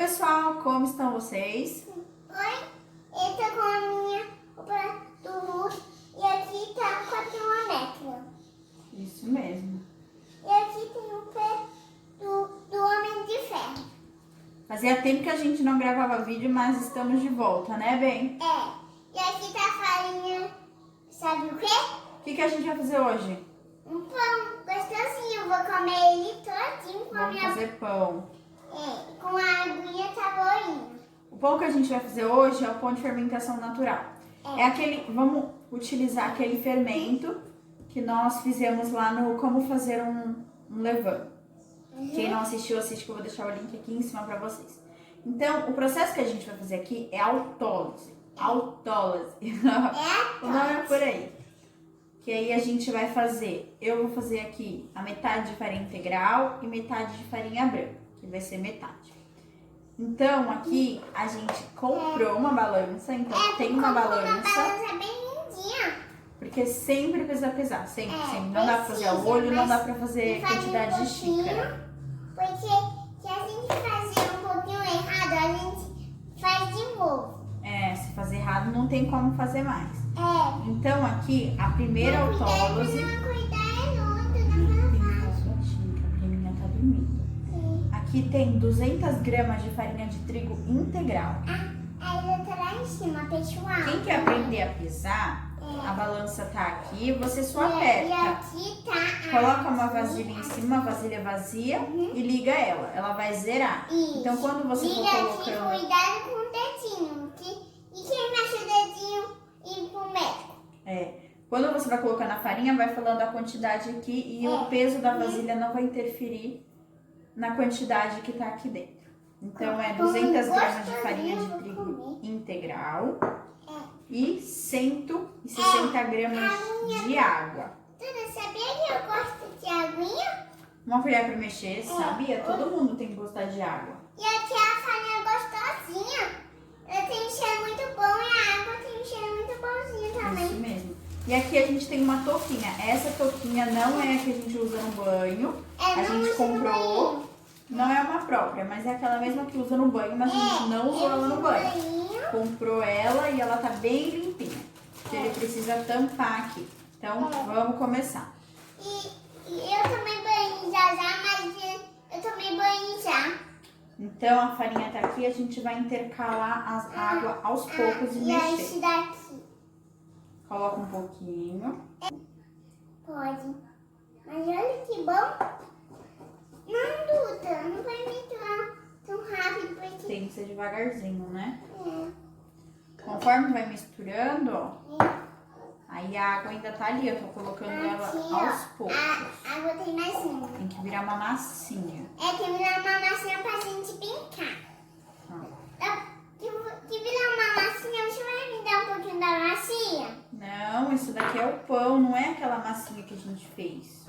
pessoal, como estão vocês? Oi, eu tô com a minha roupa do Hulk e aqui tá com a termométrica. Isso mesmo. E aqui tem o pé do Homem de Ferro. Fazia tempo que a gente não gravava vídeo, mas estamos de volta, né, Bem? É, e aqui tá a farinha, sabe o quê? O que a gente vai fazer hoje? Um pão gostosinho, eu vou comer ele todinho com a Vamos minha... fazer pão. É, com a aguinha sabororinha. O pão que a gente vai fazer hoje é o pão de fermentação natural. Vamos utilizar aquele fermento que nós fizemos lá no Como Fazer um Levain. Quem não assistiu, assiste que eu vou deixar o link aqui em cima pra vocês. Então, o processo que a gente vai fazer aqui é autólise. Autólise. O nome é por aí. Que aí a gente vai fazer, eu vou fazer aqui a metade de farinha integral e metade de farinha branca, que vai ser metade. Então, aqui a gente comprou uma balança, então tem uma balança. Uma balança bem lindinha. Porque sempre precisa pesar, sempre. Não dá pra fazer precisa, a olho, não mas dá pra fazer quantidade de xícara. Porque se a gente fazer um pouquinho errado, a gente faz de novo. É, se fazer errado não tem como fazer mais. É. Então aqui, a primeira autólise... Cuidar muito Tem na que a pequenininha tá dormindo. Aqui tem 200 gramas de farinha de trigo integral. Aí tá lá em cima, pessoal. Quem quer aprender a pesar, a balança tá aqui, você só E aperta. aqui tá... Coloca uma vasilha em cima, uma vasilha vazia e liga ela. Ela vai zerar. Isso. Então quando você for Liga aqui, colocando... cuidado com o dedinho. E quem mexe o dedinho e ir pro médico. Quando você vai colocando a farinha, vai falando a quantidade aqui e o peso da vasilha não vai interferir na quantidade que tá aqui dentro. Então é 200 gramas de farinha de trigo integral e 160 gramas de água. Tudo, sabia que eu gosto de aguinha? Uma colher para mexer, sabia? Todo mundo tem que gostar de água. E aqui a farinha gostosinha. Ela tem um cheiro muito bom e a água tem um cheiro muito bonzinho também. Isso mesmo. E aqui a gente tem uma touquinha. Essa touquinha não é a que a gente usa no banho. A gente comprou. Não é uma própria, mas é aquela mesma que usa no banho, mas a gente não usou ela no banho. Comprou ela e ela tá bem limpinha. Porque ele precisa tampar aqui. Então, vamos começar. E eu tomei banho já, mas eu tomei banho já. Então, a farinha tá aqui, a gente vai intercalar a água aos poucos e E mexer. esse daqui? Coloca um pouquinho. Pode. Mas olha que bom. Não, Duda, não vai misturar tão rápido porque... Tem que ser devagarzinho, né? É. Conforme vai misturando, ó. Aí a água ainda tá ali, eu tô colocando ela aos poucos. A água tem massinha. Tem que virar uma massinha. É, tem que virar uma massinha pra gente brincar. Que virar uma massinha, você vai me dar um pouquinho da massinha? Não, isso daqui é o pão, não é aquela massinha que a gente fez.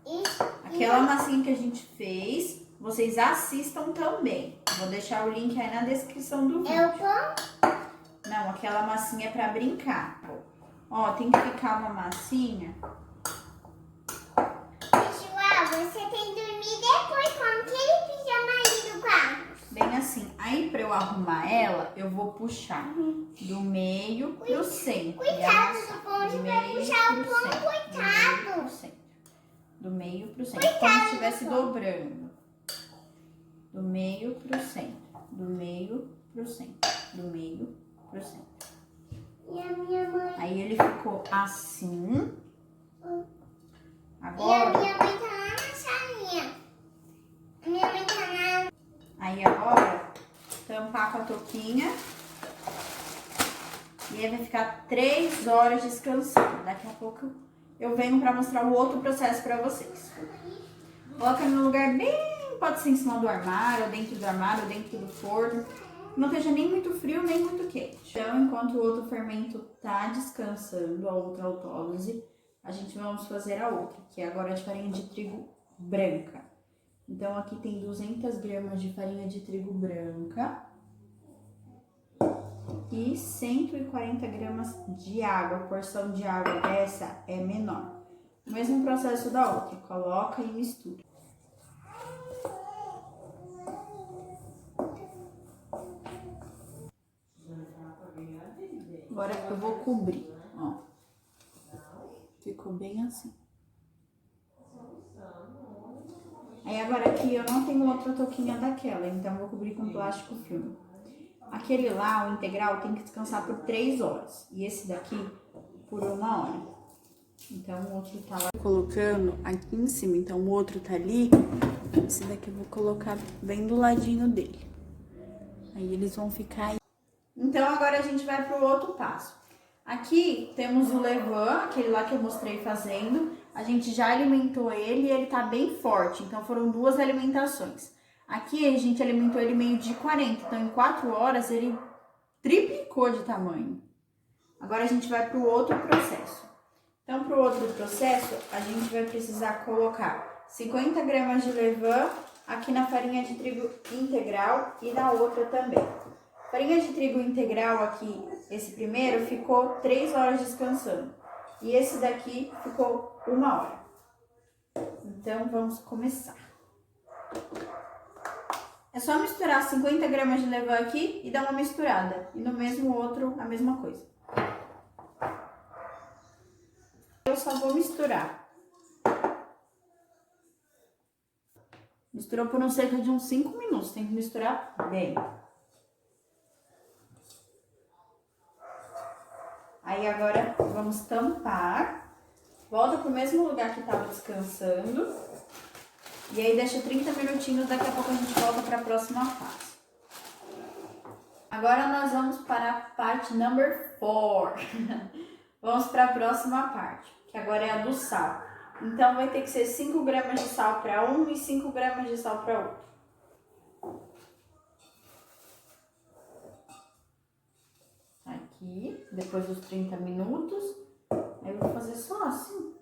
Isso. Aquela massinha que a gente fez, vocês assistam também. Vou deixar o link aí na descrição do vídeo. É o pão? Não, aquela massinha é pra brincar. Ó, tem que ficar uma massinha. Pessoal, você tem que dormir depois com aquele pijama aí do quarto. Bem assim. Aí pra eu arrumar ela, eu vou puxar do meio pro centro. Coitado do pão, você vai puxar o pão, coitado. Do meio pro centro. Como se estivesse dobrando. Do meio pro centro. Do meio pro centro. Do meio pro centro. E a minha mãe? Aí ele ficou assim. E Agora. a minha mãe tá lá na salinha. A minha mãe tá na... Aí agora, tampar com a touquinha. E aí vai ficar 3 horas descansando. Daqui a pouco eu venho pra mostrar o outro processo pra vocês. Coloca no lugar bem... Pode ser em cima do armário, ou dentro do armário, ou dentro do forno. Não esteja nem muito frio, nem muito quente. Então, enquanto o outro fermento tá descansando, a outra autólise, a gente vamos fazer a outra, que é agora de farinha de trigo branca. Então, aqui tem 200 gramas de farinha de trigo branca e 140 gramas de água. A porção de água dessa é menor. O mesmo processo da outra, coloca e mistura. Agora eu vou cobrir, ó. Ficou bem assim. Aí agora aqui eu não tenho outra touquinha daquela, então eu vou cobrir com plástico filme. Aquele lá, o integral, tem que descansar por 3 horas. E esse daqui, por 1 hora. Então o outro tá lá colocando aqui em cima, então o outro tá ali. Esse daqui eu vou colocar bem do ladinho dele. Aí eles vão ficar aí. Então agora a gente vai pro outro passo. Aqui temos o levain, aquele lá que eu mostrei fazendo. A gente já alimentou ele e ele tá bem forte, então foram 2 alimentações. Aqui a gente alimentou ele meio de 40, então em 4 horas ele triplicou de tamanho. Agora a gente vai pro outro processo. Então pro outro processo a gente vai precisar colocar 50 gramas de levain aqui na farinha de trigo integral e na outra também. Farinha de trigo integral aqui, esse primeiro, ficou 3 horas descansando. E esse daqui ficou 1 hora. Então, vamos começar. É só misturar 50 gramas de levain aqui e dar uma misturada. E no mesmo outro, a mesma coisa. Eu só vou misturar. Misturou por cerca de uns 5 minutos. Tem que misturar bem. Aí agora vamos tampar, volta pro mesmo lugar que tava descansando e aí deixa 30 minutinhos, daqui a pouco a gente volta para a próxima fase. Agora nós vamos para a parte number 4, vamos para a próxima parte, que agora é a do sal. Então vai ter que ser 5 gramas de sal para um e 5 gramas de sal para outro. Aqui, depois dos 30 minutos, aí eu vou fazer só assim.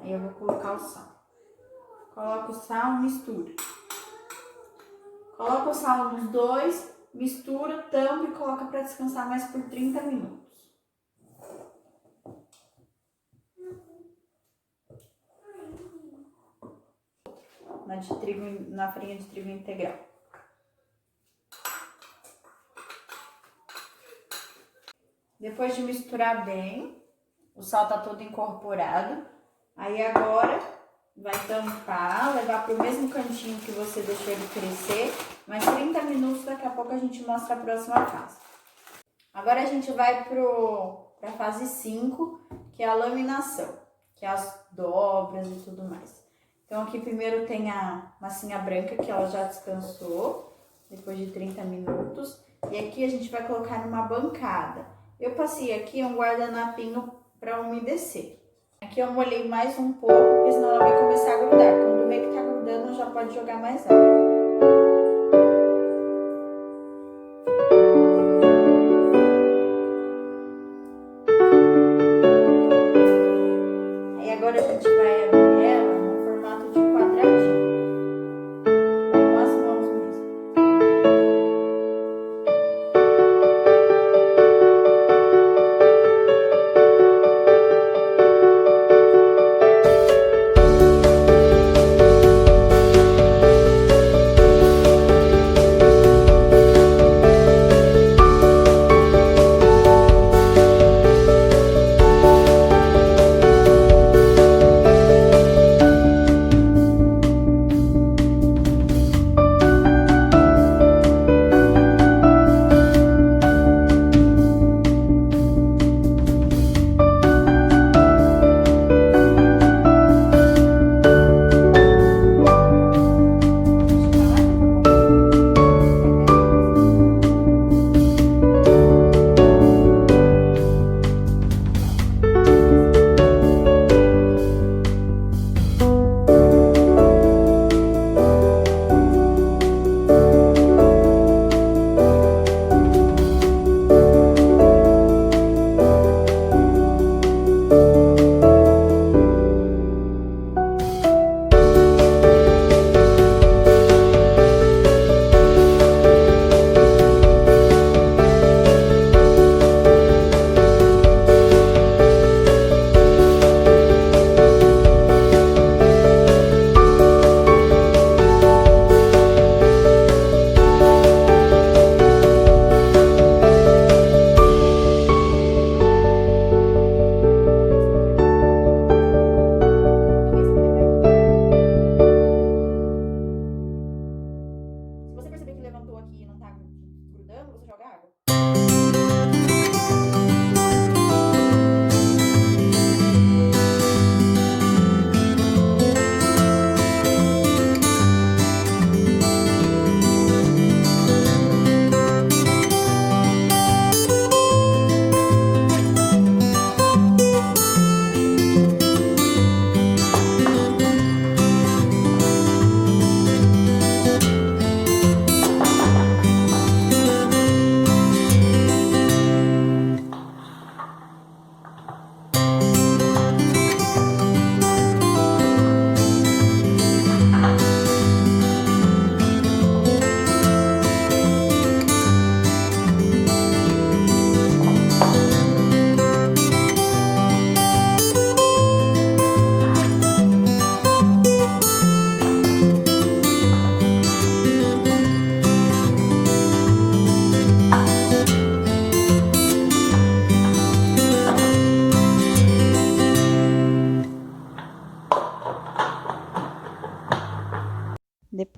Aí eu vou colocar o sal. Coloca o sal, mistura. Coloca o sal nos dois, mistura, tampa e coloca para descansar mais por 30 minutos. Na farinha de trigo integral. Depois de misturar bem, o sal tá todo incorporado. Aí agora vai tampar, levar pro mesmo cantinho que você deixou ele crescer. Mais 30 minutos, daqui a pouco a gente mostra a próxima fase. Agora a gente vai pra fase 5, que é a laminação, que é as dobras e tudo mais. Então aqui primeiro tem a massinha branca, que ela já descansou, depois de 30 minutos. E aqui a gente vai colocar numa bancada. Eu passei aqui um guardanapinho para umedecer. Aqui eu molhei mais um pouco, porque senão ela vai começar a grudar. Quando vê que tá grudando, já pode jogar mais água. Aí agora a gente vai abrir ela no formato de quadradinho. Vai com as mãos mesmo.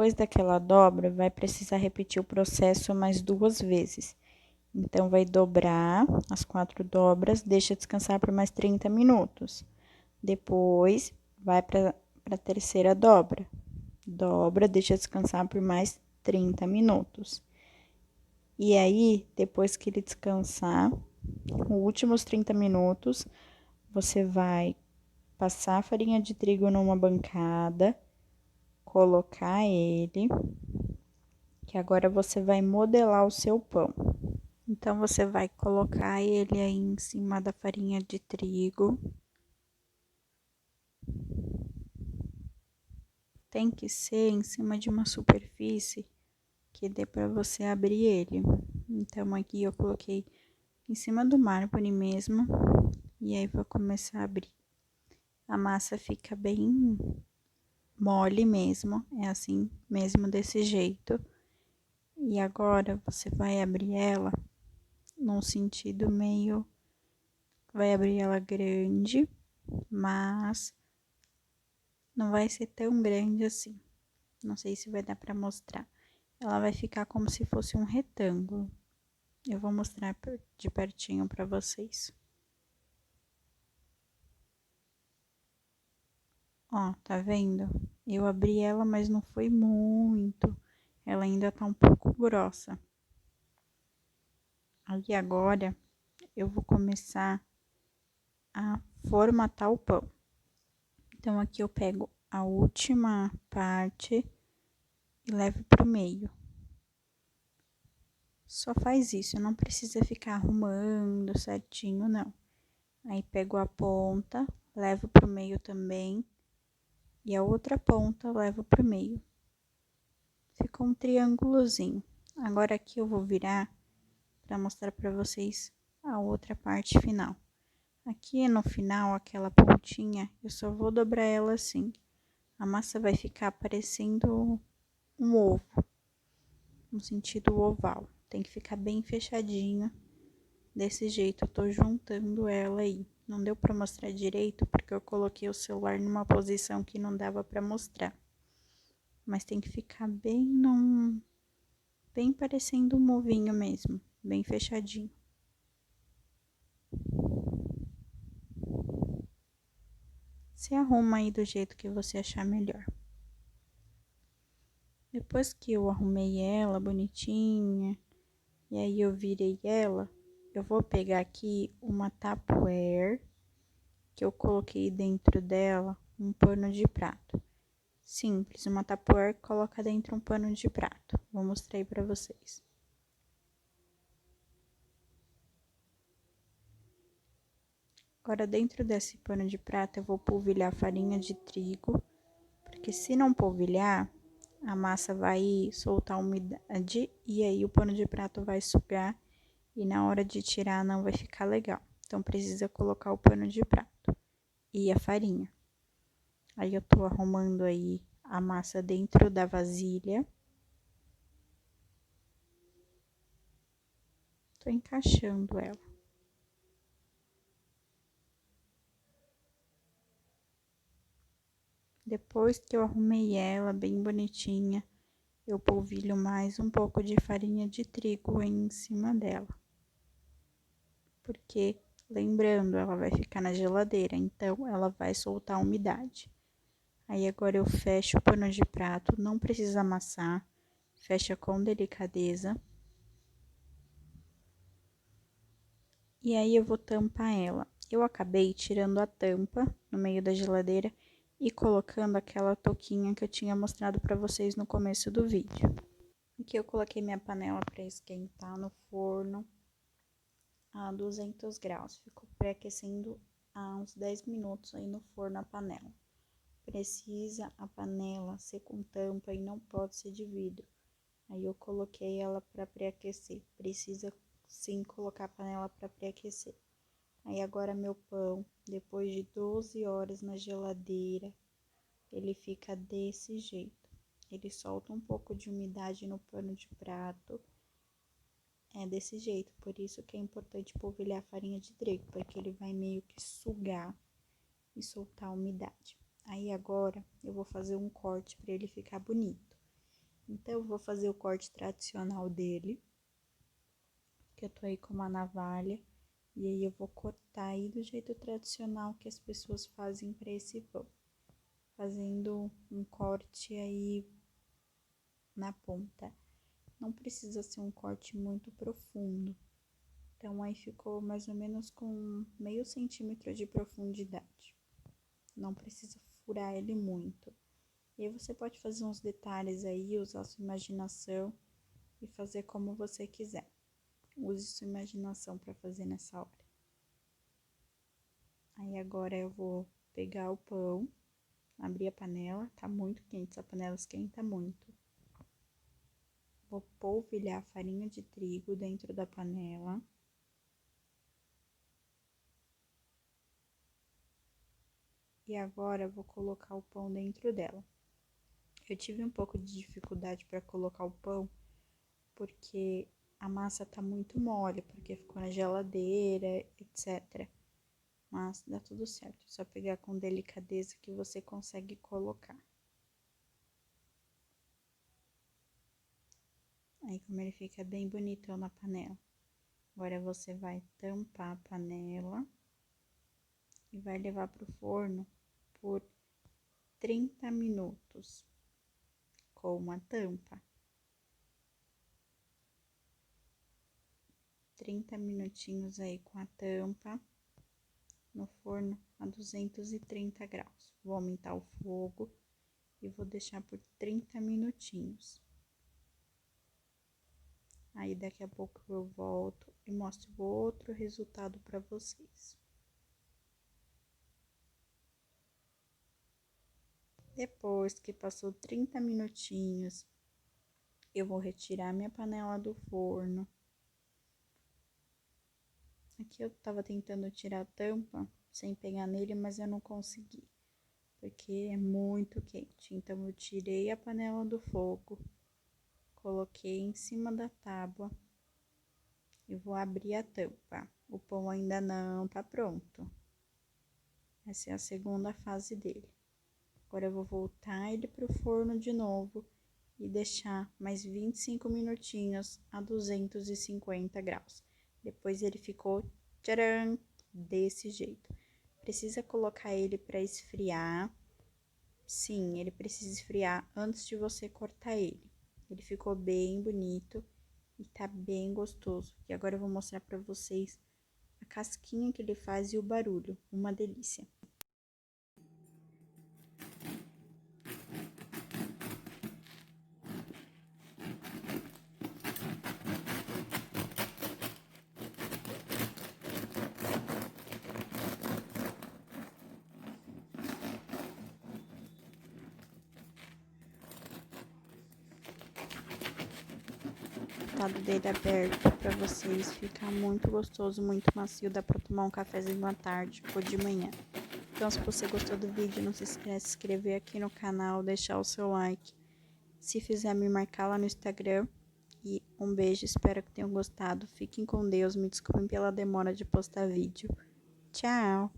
depois daquela dobra, vai precisar repetir o processo mais 2 vezes. Então, vai dobrar as 4 dobras, deixa descansar por mais 30 minutos. Depois, vai para a terceira dobra. Dobra, deixa descansar por mais 30 minutos. E aí, depois que ele descansar, os últimos 30 minutos, você vai passar a farinha de trigo numa bancada, colocar ele, que agora você vai modelar o seu pão. Então, você vai colocar ele aí em cima da farinha de trigo. Tem que ser em cima de uma superfície que dê para você abrir ele. Então, aqui eu coloquei em cima do mármore mesmo, e aí vou começar a abrir. A massa fica bem mole mesmo, é assim mesmo, desse jeito. E agora você vai abrir ela num sentido meio, vai abrir ela grande, mas não vai ser tão grande assim. Não sei se vai dar pra mostrar. Ela vai ficar como se fosse um retângulo. Eu vou mostrar de pertinho pra vocês. Ó, tá vendo? Eu abri ela, mas não foi muito. Ela ainda tá um pouco grossa. Aí agora eu vou começar a formatar o pão. Então, aqui eu pego a última parte e levo pro meio. Só faz isso, não precisa ficar arrumando certinho, não. Aí pego a ponta, levo pro meio também, e a outra ponta levo pro meio. Ficou um triângulozinho. Agora aqui eu vou virar para mostrar para vocês a outra parte final. Aqui no final, aquela pontinha, eu só vou dobrar ela assim. A massa vai ficar parecendo um ovo, no sentido oval. Tem que ficar bem fechadinho. Desse jeito, eu tô juntando ela aí. Não deu pra mostrar direito, porque eu coloquei o celular numa posição que não dava pra mostrar. Mas tem que ficar bem parecendo um ovinho mesmo, bem fechadinho. Se arruma aí do jeito que você achar melhor. Depois que eu arrumei ela bonitinha, e aí eu virei ela, eu vou pegar aqui uma Tupperware, que eu coloquei dentro dela um pano de prato. Simples, uma Tupperware coloca dentro um pano de prato. Vou mostrar aí pra vocês. Agora, dentro desse pano de prato, eu vou polvilhar farinha de trigo, porque se não polvilhar, a massa vai soltar umidade e aí o pano de prato vai sugar e na hora de tirar não vai ficar legal. Então, precisa colocar o pano de prato e a farinha. Aí, eu tô arrumando aí a massa dentro da vasilha. Tô encaixando ela. Depois que eu arrumei ela bem bonitinha, eu polvilho mais um pouco de farinha de trigo em cima dela. Porque, lembrando, ela vai ficar na geladeira, então ela vai soltar umidade. Aí agora eu fecho o pano de prato, não precisa amassar, fecha com delicadeza. E aí eu vou tampar ela. Eu acabei tirando a tampa no meio da geladeira e colocando aquela touquinha que eu tinha mostrado pra vocês no começo do vídeo. Aqui eu coloquei minha panela para esquentar no forno a 200 graus. Ficou pré-aquecendo há uns 10 minutos aí no forno a panela. Precisa a panela ser com tampa e não pode ser de vidro. Aí eu coloquei ela para pré-aquecer. Precisa sim colocar a panela para pré-aquecer. Aí agora meu pão, depois de 12 horas na geladeira, ele fica desse jeito. Ele solta um pouco de umidade no pano de prato. É desse jeito, por isso que é importante polvilhar a farinha de trigo, porque ele vai meio que sugar e soltar a umidade. Aí agora eu vou fazer um corte para ele ficar bonito. Então eu vou fazer o corte tradicional dele, que eu tô aí com uma navalha, e aí eu vou cortar aí do jeito tradicional que as pessoas fazem para esse pão, fazendo um corte aí na ponta. Não precisa ser um corte muito profundo. Então, aí ficou mais ou menos com meio centímetro de profundidade. Não precisa furar ele muito. E aí você pode fazer uns detalhes aí, usar sua imaginação e fazer como você quiser. Use sua imaginação para fazer nessa hora. Aí agora eu vou pegar o pão, abrir a panela, tá muito quente, essa panela esquenta muito. Vou polvilhar a farinha de trigo dentro da panela. E agora eu vou colocar o pão dentro dela. Eu tive um pouco de dificuldade para colocar o pão, porque a massa tá muito mole, porque ficou na geladeira, etc. Mas dá tudo certo, é só pegar com delicadeza que você consegue colocar. Aí como ele fica bem bonitão na panela. Agora você vai tampar a panela e vai levar pro forno por 30 minutos com uma tampa. 30 minutinhos aí com a tampa no forno a 230 graus. Vou aumentar o fogo e vou deixar por 30 minutinhos. Aí daqui a pouco eu volto e mostro o outro resultado para vocês. Depois que passou 30 minutinhos, eu vou retirar minha panela do forno. Aqui eu tava tentando tirar a tampa sem pegar nele, mas eu não consegui, porque é muito quente. Então eu tirei a panela do fogo, coloquei em cima da tábua e vou abrir a tampa. O pão ainda não tá pronto. Essa é a segunda fase dele. Agora eu vou voltar ele pro forno de novo e deixar mais 25 minutinhos a 250 graus. Depois ele ficou, tcharam, desse jeito. Precisa colocar ele para esfriar. Sim, ele precisa esfriar antes de você cortar ele. Ele ficou bem bonito e tá bem gostoso. E agora eu vou mostrar para vocês a casquinha que ele faz e o barulho. Uma delícia. O lado dele aberto para vocês, fica muito gostoso, muito macio, dá para tomar um cafezinho à tarde ou de manhã. Então, se você gostou do vídeo, não se esqueça de se inscrever aqui no canal, deixar o seu like. Se fizer, me marcar lá no Instagram. E um beijo, espero que tenham gostado. Fiquem com Deus, me desculpem pela demora de postar vídeo. Tchau!